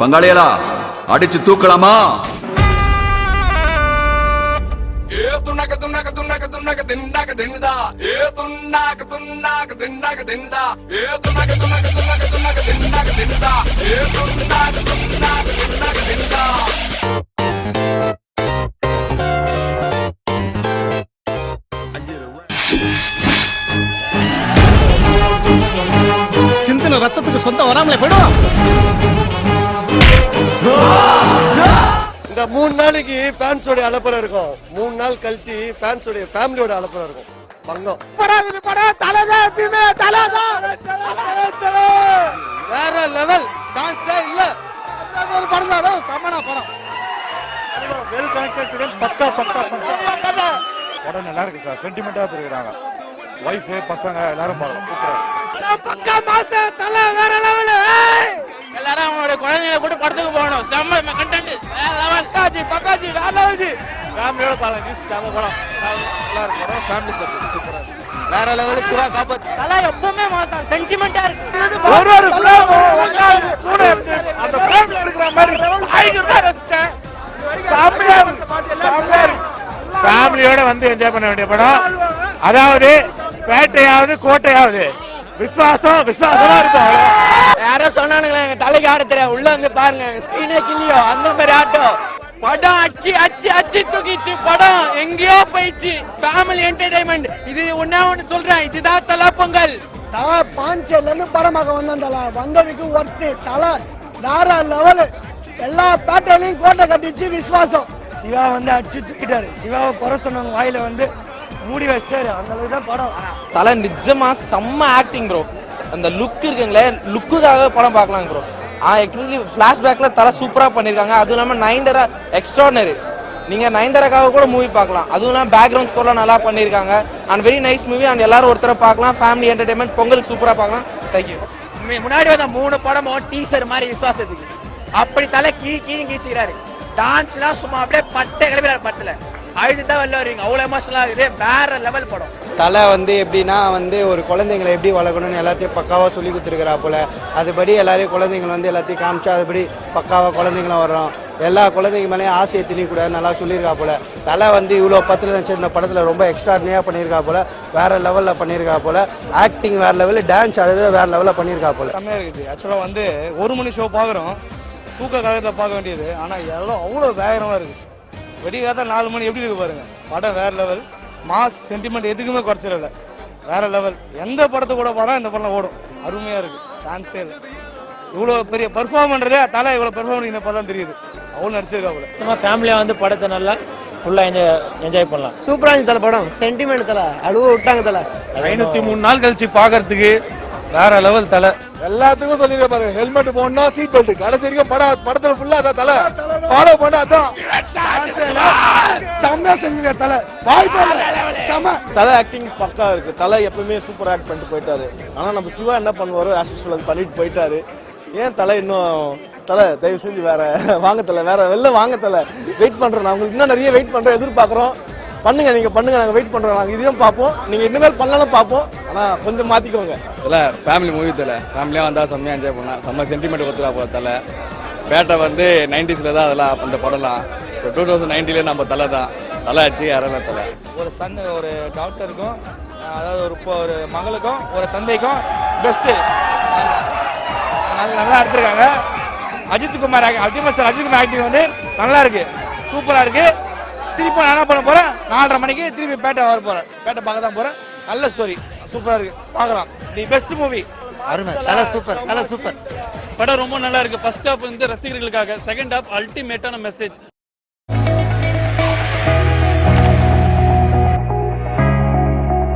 பங்காளியலா அடிச்சு தூக்கலாமா? சிந்தின ரத்தத்துக்கு சொந்தம் வராமலே போயிடும். இந்த 3 நாளைக்கு ஃபேன்ஸோட அலப்பறை இருக்கும். 3 நாள் கழிச்சு ஃபேன்ஸோட ஃபேமிலியோட அலப்பறை இருக்கும். பங்கம் வேற லெவல் டான்ஸே இல்ல. ஒரு படம் தான் சமனா படம். வெல் கனெக்டட் பக்கா பக்கா பக்கா படம் நல்லா இருக்கு சார். சென்டிமெண்டா தெரியுறாங்க. வைஃப் பசங்க எல்லாரும் பார்க்கலாம். பக்கா மாச தல வேற லெவல். எல்லாரும் அவங்களோட குழந்தைகளை கூட படத்துக்கு போகணும். செம்ம கண்டென்ட் வேற லெவல். பக்காஜி வேற லெவல். ஃபேமிலியோட பாருங்க. செம்ம படம். நல்லா இருக்கு படம். ஃபேமிலி சப்போர்ட் சூப்பரா இருக்கு. வேற லெவல். சிவா காப்பத் தல எப்பவுமே மாட்டான். சென்டிமெண்டா இருக்கு. ஒரு அந்த ஃபேமிலி இருக்கிற மாதிரி பயங்கரமா ரசிச்சேன். சாப்பியா ஃபேமிலியோட வந்து என்ஜாய் பண்ண வேண்டிய படம். அதாவது பேட்டையாவது கோட்டையாவது விசுவாசமா இருக்கும். யாரோ சொன்னானுங்களே எங்க தலைக்கு ஆட தெரியாது. உள்ள வந்து பாருங்க ஸ்கிரீனே கிளியோ அந்த மாதிரி ஆட்டம். படம் அச்சு அச்சு அச்சு தூக்கிச்சு. படம் எங்கேயோ போயிடுச்சு. Family entertainment. இது ஒண்ணு சொல்றேன். இதுதான் தல பொங்கல். தலை பாஞ்சல இருந்து படமாக வந்தான். தலை வந்ததுக்கு ஒர்த்து. தலை வேற லெவல். எல்லா பேட்டையிலையும் கோட்டை கட்டிச்சு. விசுவாசம். சிவா வந்து அடிச்சு தூக்கிட்டாரு. சிவாவை குறை சொன்னவங்க வாயில வந்து மூடி வச்சாரு. அந்த அளவுக்கு தான் படம். தலை நிஜமா செம்ம ஆக்டிங் ப்ரோ. அந்த லுக் இருக்குங்களே, லுக்குக்காக படம் பார்க்கலாம் ப்ரோ. எக்ஸ்பெஷலி ஃபிளாஷ்பேக்ல தலை சூப்பரா பண்ணிருக்காங்க. அதுவும் இல்லாம நயன்தாரா எக்ஸ்ட்ரானரி. நீங்க நயன்தாராக்காக கூட மூவி பார்க்கலாம். அதுவும் இல்லாம பேக்ரவுண்ட் ஸ்கோர்லாம் நல்லா பண்ணிருக்காங்க. And very nice movie. And எல்லாரும் ஒருத்தர பார்க்கலாம். ஃபேமிலி என்டர்டைன்மெண்ட் பொங்கலுக்கு சூப்பரா பார்க்கலாம். தேங்க்யூ. முன்னாடி வந்த 3 படமும் டீசர் மாதிரி விசுவாசத்துக்கு அப்படி தலை கீழ்ச்சிக்கிறாரு. டான்ஸ்லாம் சும்மா அப்படியே பட்டை கிளம்பிறாரு. பட்டல அழுதுதான் வெளில வருவீங்க. அவ்வளவு எமோஷனலா இருக்குது. வேற லெவல் படம். தலை வந்து எப்படின்னா வந்து ஒரு குழந்தைங்களை எப்படி வளர்க்கணும்னு எல்லாத்தையும் பக்காவாக சொல்லி கொடுத்துருக்கிறா போல. அதுபடி எல்லாரையும் குழந்தைங்களை வந்து எல்லாத்தையும் காமிச்சா அதுபடி பக்காவாக குழந்தைங்களும் வர்றோம். எல்லா குழந்தைங்க மேலேயும் ஆசையை திணிக்கூடாது நல்லா சொல்லியிருக்கா போல. தலை வந்து இவ்வளோ 10 லட்சம் இந்த படத்தில் ரொம்ப எக்ஸ்ட்ராடினியாக பண்ணியிருக்கா போல. வேற லெவலில் பண்ணியிருக்கா போல. ஆக்டிங் வேற லெவலில், டான்ஸ் அதுவே வேற லெவலில் பண்ணியிருக்கா போல. செம்மையாக இருக்குது. ஆக்சுவலாக வந்து 1 மணி ஷோ பார்க்குறோம். தூக்க கழகத்தை பார்க்க வேண்டியது. ஆனால் எல்லாம் அவ்வளோ வேகமாக இருக்குது. வெடிக்காத 4 மணி எப்படி இருக்கு பாருங்க. படம் வேற லெவல். மாஸ் சென்டிமெண்ட் எதுக்குமே குறைச்சிடல. வேற லெவல். எந்த படத்தை கூட போறோம் இந்த படம் ஓடும். அருமையா இருக்கு. சான்ஸே இல்லை. இவ்வளோ பெரிய பெர்ஃபார்ம் பண்றதே தலை இவ்வளோ பெர்ஃபார்ம் இந்த படம் தெரியுது. அவ்வளோ நடிச்சிருக்காப்புல. நம்ம ஃபேமிலியா வந்து படத்தை நல்லா ஃபுல்லா என்ஜாய் பண்ணலாம். சூப்பரா இருந்துச்சு தலை படம். சென்டிமெண்ட் தலை அழுவ விட்டாங்க. தலை 503 நாள் கழிச்சு பாக்குறதுக்கு வேற லெவல். தலை எல்லாத்துக்கும் சொல்லிருக்க பாருங்க. ஹெல்மெட் போடணும், சீட் பெல்ட். கடைசி வரைக்கும் படத்துல ஃபுல்லா அதான் தலை ஃபாலோ பண்ண. அதான் செம்மையா செஞ்சுங்க தலை. தலை ஆக்டிங் பக்கா இருக்கு. தலை எப்பவுமே சூப்பர் ஆக்ட் பண்ணிட்டு போயிட்டாரு. ஆனா நம்ம சிவா என்ன பண்ணுவாரோ ஆஸ் யூசுவல் பண்ணிட்டு போயிட்டாரு. ஏன் தலை இன்னும் தலை தயவு செஞ்சு வேற வாங்க தலை. வேற வெளில வாங்க தலை. வெயிட் பண்றோம். நான் உங்களுக்கு இன்னும் நிறைய வெயிட் பண்றோம். எதிர்பார்க்கறோம். பண்ணுங்க, நீங்க பண்ணுங்க. நாங்க வெயிட் பண்றோம். நாங்க இதையும் பார்ப்போம். நீங்க இனிமேல் பண்ணலாம் பார்ப்போம். ஆனா கொஞ்சம் மாத்திக்கோங்க. தலை ஃபேமிலி மூவி. தலை ஃபேமிலியா வந்தா செம்மையா என்ஜாய் பண்ணலாம். செம்ம சென்டிமெண்ட் கொடுத்துருவா போல. தலை பேட்டை வந்து 90ஸ்ல தான் அதெல்லாம் அந்த படம்லாம். 2019 நம்ம தலை தான். தலை ஆச்சு யாரும் தலை. ஒரு சன் ஒரு டாக்டருக்கும், அதாவது ஒரு மகளுக்கும் ஒரு தந்தைக்கும் பெஸ்ட் நல்லா எடுத்திருக்காங்க. அஜித் குமார் ஆக்டிங் வந்து நல்லா இருக்கு. சூப்பரா இருக்கு. திருப்பி நான் என்ன பண்ண போறேன், 4:30 மணிக்கு திருப்பி பேட்டை வர போறேன். பேட்டை பார்க்க தான் போறேன். நல்ல ஸ்டோரி. சூப்பரா இருக்கு. பார்க்கலாம். The best movie. அருமை. தலை சூப்பர். தலை சூப்பர். படம் ரொம்ப நல்லா இருக்கு. ஃபர்ஸ்ட் ஹாஃப் வந்து ரசிகர்களுக்காக, செகண்ட் ஹாஃப் அல்டிமேட்டான மெசேஜ்.